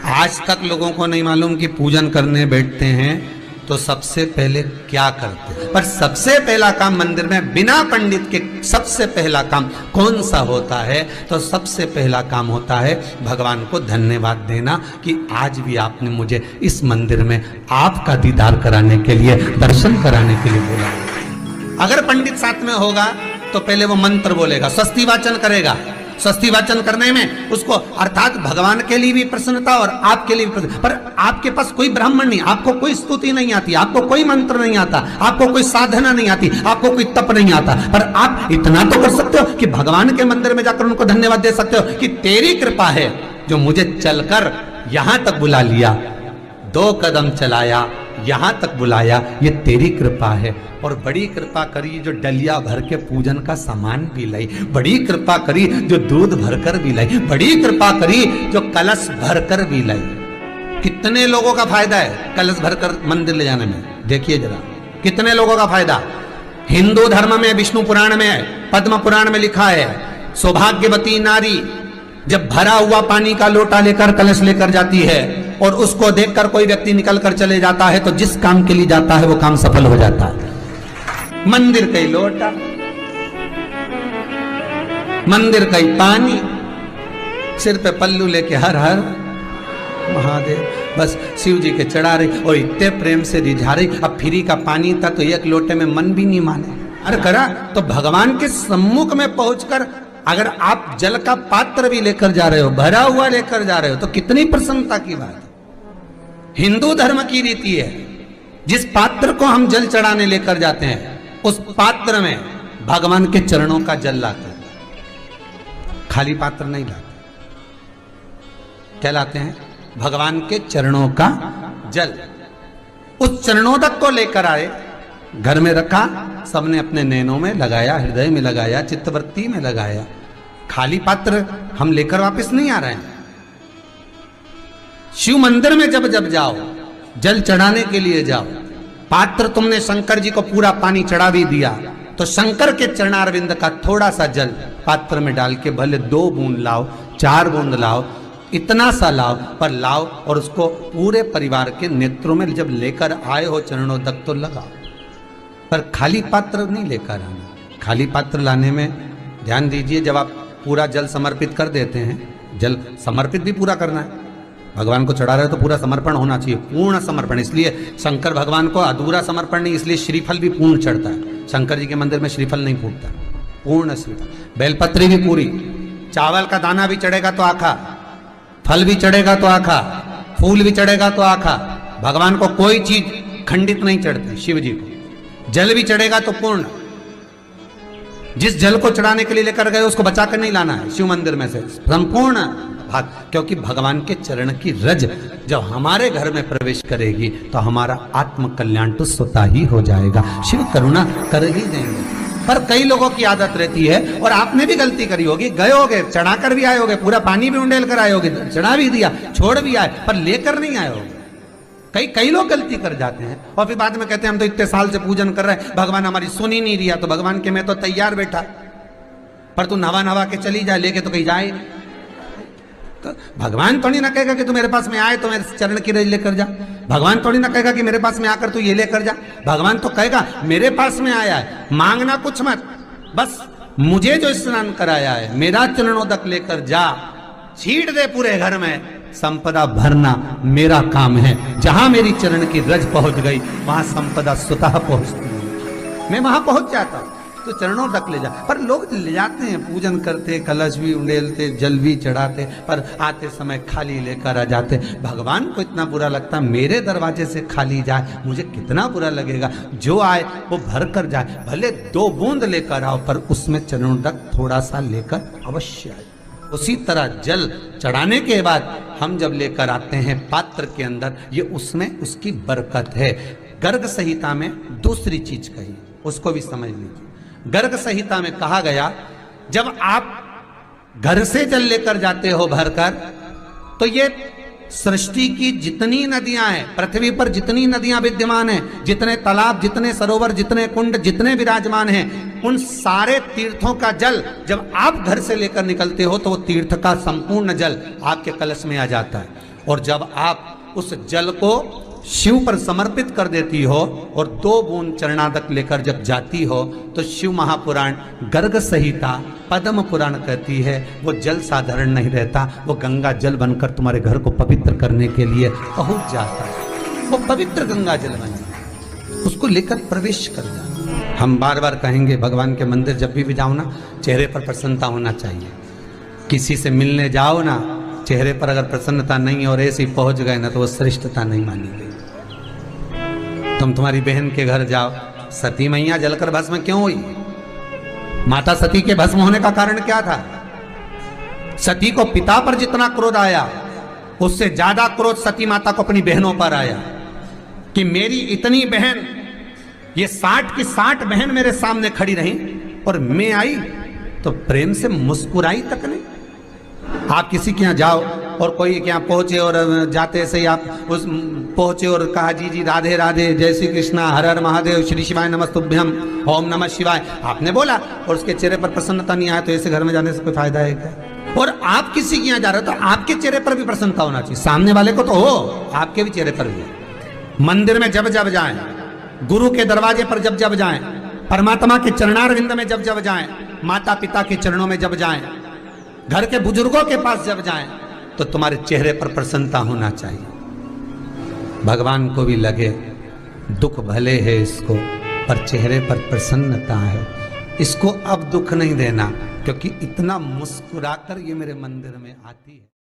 आज तक लोगों को नहीं मालूम कि पूजन करने बैठते हैं तो सबसे पहले क्या करते हैं। पर सबसे पहला काम मंदिर में बिना पंडित के सबसे पहला काम कौन सा होता है? तो सबसे पहला काम होता है भगवान को धन्यवाद देना कि आज भी आपने मुझे इस मंदिर में आपका दीदार कराने के लिए, दर्शन कराने के लिए बोला। अगर पंडित साथ में होगा तो पहले वो मंत्र बोलेगा, स्वस्ति वाचन करेगा। स्वस्ति वाचन करने में उसको अर्थात भगवान के लिए भी प्रसन्नता और आपके लिए भी प्रसन्नता। पर आपके पास कोई ब्राह्मण नहीं, आपको कोई स्तुति नहीं आती, आपको कोई मंत्र नहीं आता, आपको कोई साधना नहीं आती, आपको कोई तप नहीं आता, पर आप इतना तो कर सकते हो कि भगवान के मंदिर में जाकर उनको धन्यवाद दे सकते हो कि तेरी कृपा है जो मुझे चलकर यहां तक बुला लिया, 2 कदम चलाया, यहां तक बुलाया, ये तेरी कृपा है। और बड़ी कृपा करी जो डलिया भर के पूजन का सामान भी लाई, बड़ी कृपा करी जो दूध भरकर भी लाई, बड़ी कृपा करी जो कलश भरकर भी लाई। कितने लोगों का फायदा है कलश भरकर मंदिर ले जाने में? देखिए जरा कितने लोगों का फायदा। हिंदू धर्म में विष्णु पुराण में, पद्म पुराण में लिखा है, सौभाग्यवती नारी जब भरा हुआ पानी का लोटा लेकर कलश लेकर जाती है और उसको देखकर कोई व्यक्ति निकल कर चले जाता है तो जिस काम के लिए जाता है वो काम सफल हो जाता है। मंदिर का ही लोटा, मंदिर का ही पानी, सिर पे पल्लू लेके हर हर महादेव बस शिव जी के चढ़ा रही और इतने प्रेम से रिझा रही। अब फ्री का पानी था तो एक लोटे में मन भी नहीं माने। अरे करा तो भगवान के सम्मुख में पहुंचकर अगर आप जल का पात्र भी लेकर जा रहे हो, भरा हुआ लेकर जा रहे हो, तो कितनी प्रसन्नता की बात है। हिंदू धर्म की रीति है, जिस पात्र को हम जल चढ़ाने लेकर जाते हैं उस पात्र में भगवान के चरणों का जल लाते हैं, खाली पात्र नहीं लाते। क्या लाते हैं? भगवान के चरणों का जल। उस चरणोदक को लेकर आए, घर में रखा, सबने अपने नैनों में लगाया, हृदय में लगाया, चित्तवृत्ति में लगाया। खाली पात्र हम लेकर वापस नहीं आ रहे हैं। शिव मंदिर में जब जब जाओ, जल चढ़ाने के लिए जाओ, पात्र तुमने शंकर जी को पूरा पानी चढ़ा भी दिया तो शंकर के चरणारविंद का थोड़ा सा जल पात्र में डाल के भले 2 बूंद लाओ, 4 बूंद लाओ, इतना सा लाओ, पर लाओ और उसको पूरे परिवार के नेत्रों में जब लेकर आए हो चरणों तक तो लगाओ। पर खाली पात्र नहीं लेकर आना। खाली पात्र लाने में ध्यान दीजिए, जब आप पूरा जल समर्पित कर देते हैं, जल समर्पित भी पूरा करना है, भगवान को चढ़ा रहे हो तो पूरा समर्पण होना चाहिए, पूर्ण समर्पण। इसलिए शंकर भगवान को अधूरा समर्पण नहीं, इसलिए श्रीफल भी पूर्ण चढ़ता है। शंकर जी के मंदिर में श्रीफल नहीं फूटता, पूर्ण श्रीफल। बेलपत्री भी पूरी, चावल का दाना भी चढ़ेगा तो आखा, फल भी चढ़ेगा तो आखा, फूल भी चढ़ेगा तो आखा। भगवान को कोई चीज खंडित नहीं चढ़ती, शिव जी को जल भी चढ़ेगा तो पूर्ण। जिस जल को चढ़ाने के लिए लेकर गए उसको बचा कर नहीं लाना है शिव मंदिर में से, संपूर्ण भाग, क्योंकि भगवान के चरण की रज जब हमारे घर में प्रवेश करेगी तो हमारा आत्म कल्याण तो स्वतः ही हो जाएगा। शिव करुणा कर ही देंगे। पर कई लोगों की आदत रहती है, और आपने भी गलती करी होगी, गए होगे, चढ़ाकर भी आए होगे, पूरा पानी भी उंडेल कर आए होगे, चढ़ा भी दिया, छोड़ भी आए, पर लेकर नहीं आए होगे। कई लोग गलती कर जाते हैं और फिर बाद में कहते हैं हम तो इतने साल से पूजन कर रहे हैं, भगवान हमारी सुन ही नहीं रिया। तो भगवान के मैं तो तैयार बैठा, पर तू नवा के चली जाए, लेके तो कहीं जाए। तो भगवान थोड़ी ना कहेगा कि तू मेरे पास में आए तो मेरे चरण की रज लेकर जा। भगवान थोड़ी ना कहेगा कि मेरे पास में आकर तू ये लेकर जा। भगवान तो कहेगा मेरे पास में आया है, मांगना कुछ मत, बस मुझे जो स्नान कराया है मेरा चरणोदक लेकर जा, छीट दे पूरे घर में, संपदा भरना मेरा काम है। जहां मेरी चरण की रज पहुंच गई वहां संपदा स्वतः पहुंचती है, मैं वहां पहुंच जाता हूं। तो चरणों तक ले जा, पर लोग ले जाते हैं, पूजन करते, कलश भी उंडेलते, जल भी चढ़ाते, पर आते समय खाली लेकर आ जाते। भगवान को इतना बुरा लगता, मेरे दरवाजे से खाली जाए, मुझे कितना बुरा लगेगा। जो आए वो भर कर जाए, भले 2 बूंद लेकर आओ, पर उसमें चरणों तक थोड़ा सा लेकर अवश्य आए। उसी तरह जल चढ़ाने के बाद हम जब लेकर आते हैं पात्र के अंदर, ये उसमें उसकी बरकत है। गर्ग संहिता में दूसरी चीज कही, उसको भी समझ लीजिए। गर्ग संहिता में कहा गया, जब आप घर से जल लेकर जाते हो भरकर, तो ये सृष्टि की जितनी नदियां हैं, पृथ्वी पर जितनी नदियां विद्यमान हैं, जितने तालाब, जितने सरोवर, जितने कुंड, जितने विराजमान हैं, उन सारे तीर्थों का जल जब आप घर से लेकर निकलते हो तो वो तीर्थ का संपूर्ण जल आपके कलश में आ जाता है। और जब आप उस जल को शिव पर समर्पित कर देती हो और 2 बूंद चरणादक लेकर जब जाती हो तो शिव महापुराण, गर्ग संहिता, पद्म पुराण कहती है वो जल साधारण नहीं रहता, वो गंगा जल बनकर तुम्हारे घर को पवित्र करने के लिए पहुंच जाता है। वो पवित्र गंगा जल बन जाता है, उसको लेकर प्रवेश कर जाओ। हम बार बार कहेंगे भगवान के मंदिर जब भी जाओ ना, चेहरे पर प्रसन्नता होना चाहिए। किसी से मिलने जाओ ना, चेहरे पर अगर प्रसन्नता नहीं और ऐसे ही पहुंच गए ना तो वो श्रेष्ठता नहीं मानी गई। तुम तुम्हारी बहन के घर जाओ, सती मैया जलकर भस्म क्यों हुई? माता सती के भस्म होने का कारण क्या था? सती को पिता पर जितना क्रोध आया उससे ज्यादा क्रोध सती माता को अपनी बहनों पर आया कि मेरी इतनी बहन, ये 60 की 60 बहन मेरे सामने खड़ी रही और मैं आई तो प्रेम से मुस्कुराई तक नहीं। आप किसी के यहाँ जाओ और कोई के यहाँ पहुंचे और जाते से ही आप उस पहुंचे और कहा जी जी राधे राधे, जय श्री कृष्णा, हर हर महादेव, श्री शिवाय नमस्तुभ्यम, ओम नमः शिवाय, आपने बोला और उसके चेहरे पर प्रसन्नता नहीं आया तो ऐसे घर में जाने से कोई फायदा है क्या? और आप किसी के यहाँ जा रहे हो तो आपके चेहरे पर भी प्रसन्नता होना चाहिए, सामने वाले को तो हो, आपके भी चेहरे पर भी। मंदिर में जब जब जाएं, गुरु के दरवाजे पर जब जब जाएं, परमात्मा के चरणारविंद में जब जब जाएं, माता पिता के चरणों में जब जाएं, घर के बुजुर्गों के पास जब जाएं तो तुम्हारे चेहरे पर प्रसन्नता होना चाहिए। भगवान को भी लगे दुख भले है इसको पर चेहरे पर प्रसन्नता है, इसको अब दुख नहीं देना क्योंकि इतना मुस्कुराकर ये मेरे मंदिर में आती है।